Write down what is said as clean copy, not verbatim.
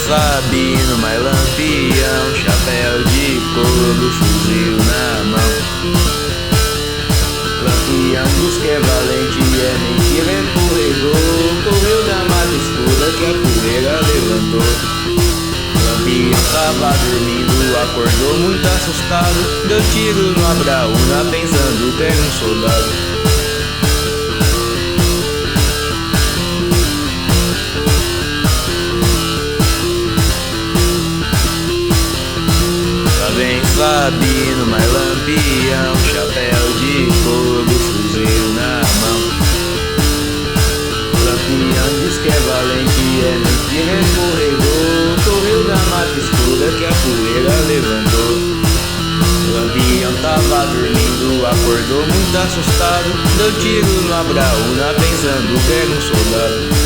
Sabino, mais Lampião, chapéu de couro, fuzil na mão. Lampião diz que é valente, é mentira, escorregou, correu da mata escura que a poeira levantou. Lampião tava dormindo, acordou muito assustado, deu tiro no Abraúna pensando que era um soldado. Vem Sabino, mais Lampião, chapéu de couro, fuzil na mão. Lampião diz que é valente, é mentira, escorregou, correu na mata escura que a poeira levantou. Lampião tava dormindo, acordou muito assustado, deu tiro no Abraúna pensando que era um soldado.